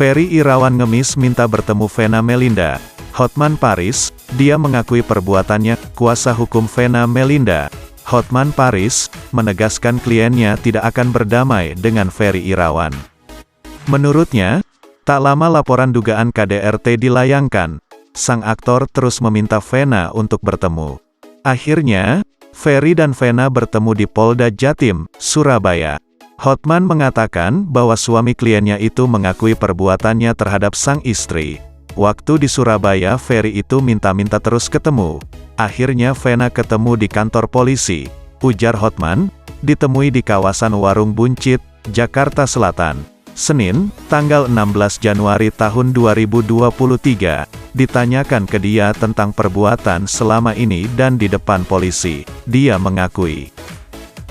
Ferry Irawan ngemis minta bertemu Vena Melinda. Hotman Paris, dia mengakui perbuatannya. Kuasa hukum Vena Melinda, Hotman Paris, menegaskan kliennya tidak akan berdamai dengan Ferry Irawan. Menurutnya, tak lama laporan dugaan KDRT dilayangkan, sang aktor terus meminta Vena untuk bertemu. Akhirnya, Ferry dan Vena bertemu di Polda Jatim, Surabaya. Hotman mengatakan bahwa suami kliennya itu mengakui perbuatannya terhadap sang istri. Waktu di Surabaya, Ferry itu minta-minta terus ketemu. Akhirnya Vena ketemu di kantor polisi, ujar Hotman, ditemui di kawasan Warung Buncit, Jakarta Selatan. Senin, tanggal 16 Januari tahun 2023, ditanyakan ke dia tentang perbuatan selama ini dan di depan polisi, dia mengakui.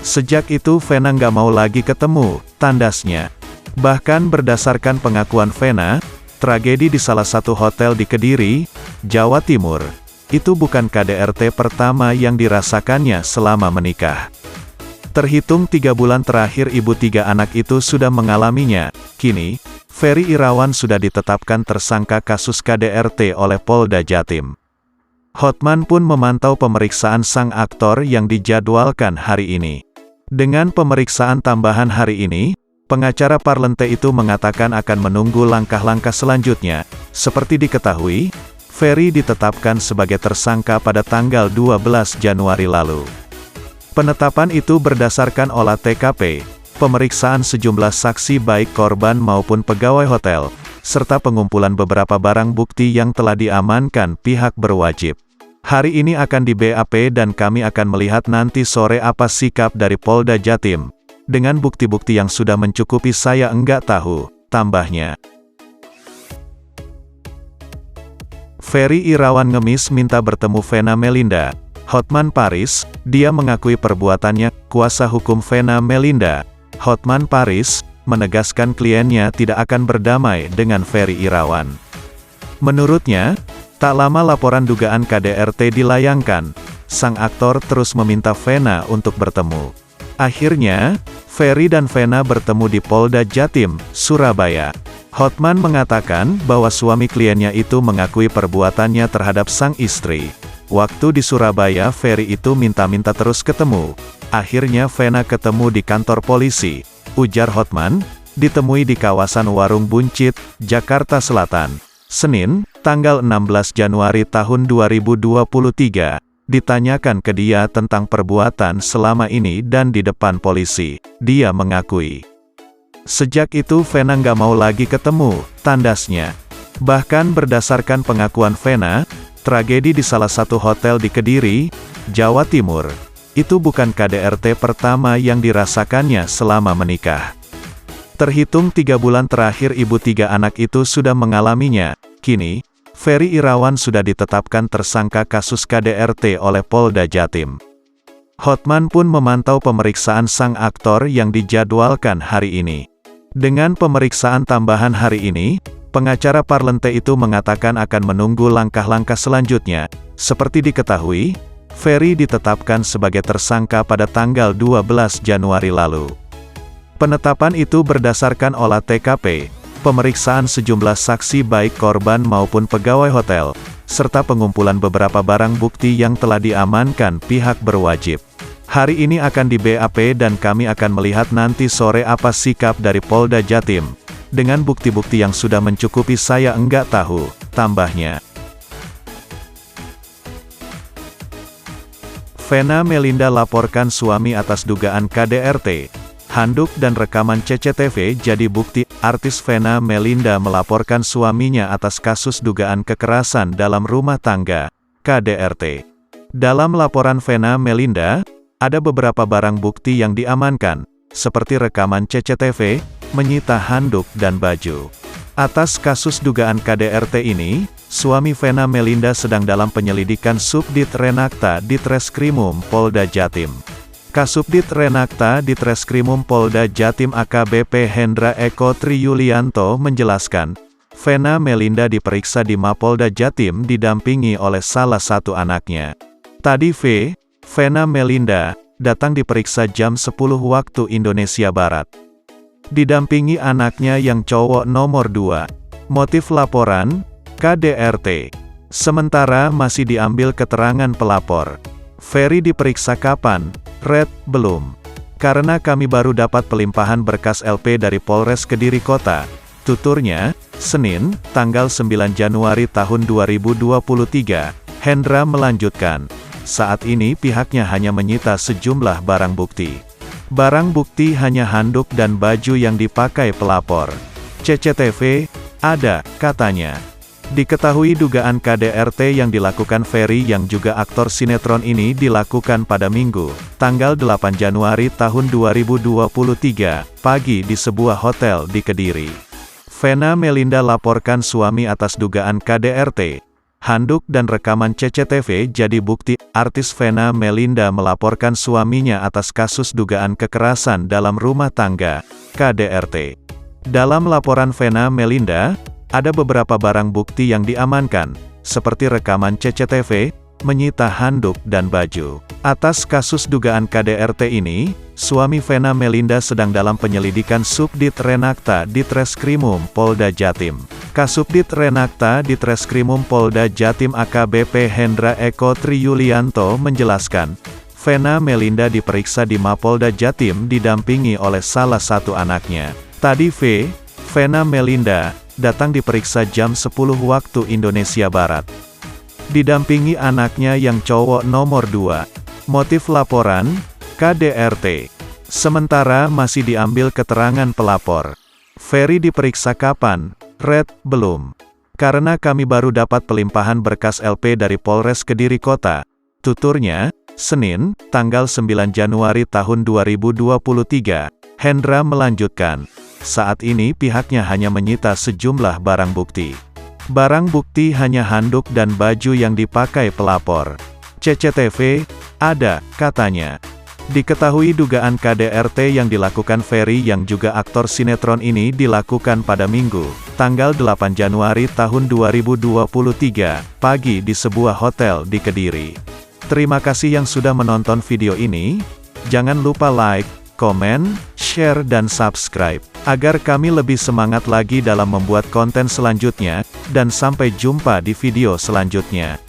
Sejak itu Vena nggak mau lagi ketemu, tandasnya. Bahkan berdasarkan pengakuan Vena, tragedi di salah satu hotel di Kediri, Jawa Timur, itu bukan KDRT pertama yang dirasakannya selama menikah. Terhitung 3 bulan terakhir ibu 3 anak itu sudah mengalaminya. Kini, Ferry Irawan sudah ditetapkan tersangka kasus KDRT oleh Polda Jatim. Hotman pun memantau pemeriksaan sang aktor yang dijadwalkan hari ini. Dengan pemeriksaan tambahan hari ini, pengacara Parlente itu mengatakan akan menunggu langkah-langkah selanjutnya. Seperti diketahui, Ferry ditetapkan sebagai tersangka pada tanggal 12 Januari lalu. Penetapan itu berdasarkan olah TKP, pemeriksaan sejumlah saksi baik korban maupun pegawai hotel, serta pengumpulan beberapa barang bukti yang telah diamankan pihak berwajib. Hari ini akan di BAP dan kami akan melihat nanti sore apa sikap dari Polda Jatim. Dengan bukti-bukti yang sudah mencukupi saya enggak tahu, tambahnya. Ferry Irawan ngemis minta bertemu Vena Melinda. Hotman Paris, dia mengakui perbuatannya. Kuasa hukum Vena Melinda, Hotman Paris, menegaskan kliennya tidak akan berdamai dengan Ferry Irawan. Menurutnya, tak lama laporan dugaan KDRT dilayangkan, sang aktor terus meminta Vena untuk bertemu. Akhirnya, Ferry dan Vena bertemu di Polda Jatim, Surabaya. Hotman mengatakan bahwa suami kliennya itu mengakui perbuatannya terhadap sang istri. Waktu di Surabaya, Ferry itu minta-minta terus ketemu. Akhirnya Vena ketemu di kantor polisi, ujar Hotman, ditemui di kawasan Warung Buncit, Jakarta Selatan. Senin, tanggal 16 Januari tahun 2023, ditanyakan ke dia tentang perbuatan selama ini dan di depan polisi, dia mengakui. Sejak itu Vena nggak mau lagi ketemu, tandasnya. Bahkan berdasarkan pengakuan Vena, tragedi di salah satu hotel di Kediri, Jawa Timur, itu bukan KDRT pertama yang dirasakannya selama menikah. Terhitung 3 bulan terakhir ibu 3 anak itu sudah mengalaminya. Kini, Ferry Irawan sudah ditetapkan tersangka kasus KDRT oleh Polda Jatim. Hotman pun memantau pemeriksaan sang aktor yang dijadwalkan hari ini. Dengan pemeriksaan tambahan hari ini, pengacara Parlente itu mengatakan akan menunggu langkah-langkah selanjutnya. Seperti diketahui, Ferry ditetapkan sebagai tersangka pada tanggal 12 Januari lalu. Penetapan itu berdasarkan olah TKP, pemeriksaan sejumlah saksi baik korban maupun pegawai hotel, serta pengumpulan beberapa barang bukti yang telah diamankan pihak berwajib. Hari ini akan di BAP dan kami akan melihat nanti sore apa sikap dari Polda Jatim. Dengan bukti-bukti yang sudah mencukupi saya enggak tahu, tambahnya. Vena Melinda laporkan suami atas dugaan KDRT. Handuk dan rekaman CCTV jadi bukti. Artis Vena Melinda melaporkan suaminya atas kasus dugaan kekerasan dalam rumah tangga, KDRT. Dalam laporan Vena Melinda, ada beberapa barang bukti yang diamankan, seperti rekaman CCTV, menyita handuk dan baju. Atas kasus dugaan KDRT ini, suami Vena Melinda sedang dalam penyelidikan Subdit Renakta Ditreskrimum Polda Jatim. Kasubdit Renakta Ditreskrimum Polda Jatim AKBP Hendra Eko Triyulianto menjelaskan, Vena Melinda diperiksa di Mapolda Jatim didampingi oleh salah satu anaknya. Tadi Vena Melinda, datang diperiksa jam 10 waktu Indonesia Barat. Didampingi anaknya yang cowok nomor 2. Motif laporan, KDRT. Sementara masih diambil keterangan pelapor. Ferry diperiksa kapan? Red, belum. Karena kami baru dapat pelimpahan berkas LP dari Polres Kediri Kota. Tuturnya, Senin, tanggal 9 Januari tahun 2023. Hendra melanjutkan, saat ini pihaknya hanya menyita sejumlah barang bukti. Barang bukti hanya handuk dan baju yang dipakai pelapor. CCTV, ada, katanya. Diketahui dugaan KDRT yang dilakukan Ferry yang juga aktor sinetron ini dilakukan pada Minggu, tanggal 8 Januari tahun 2023, pagi di sebuah hotel di Kediri. Vena Melinda laporkan suami atas dugaan KDRT. Handuk dan rekaman CCTV jadi bukti. Artis Vena Melinda melaporkan suaminya atas kasus dugaan kekerasan dalam rumah tangga, KDRT. Dalam laporan Vena Melinda, ada beberapa barang bukti yang diamankan, seperti rekaman CCTV, menyita handuk dan baju. Atas kasus dugaan KDRT ini, suami Vena Melinda sedang dalam penyelidikan Subdit Renakta Ditreskrimum Polda Jatim. Kasubdit Renakta Ditreskrimum Polda Jatim AKBP Hendra Eko Triyulianto menjelaskan, Vena Melinda diperiksa di Mapolda Jatim didampingi oleh salah satu anaknya. Tadi Vena Melinda datang diperiksa jam 10 waktu Indonesia Barat. Didampingi anaknya yang cowok nomor 2. Motif laporan, KDRT. Sementara masih diambil keterangan pelapor. Ferry diperiksa kapan? Red, belum. Karena kami baru dapat pelimpahan berkas LP dari Polres Kediri Kota. Tuturnya, Senin, tanggal 9 Januari tahun 2023. Hendra melanjutkan, saat ini pihaknya hanya menyita sejumlah barang bukti. Barang bukti hanya handuk dan baju yang dipakai pelapor. CCTV, ada, katanya. Diketahui dugaan KDRT yang dilakukan Ferry yang juga aktor sinetron ini dilakukan pada Minggu, tanggal 8 Januari tahun 2023, pagi di sebuah hotel di Kediri. Terima kasih yang sudah menonton video ini. Jangan lupa like, komen, share dan subscribe, agar kami lebih semangat lagi dalam membuat konten selanjutnya, dan sampai jumpa di video selanjutnya.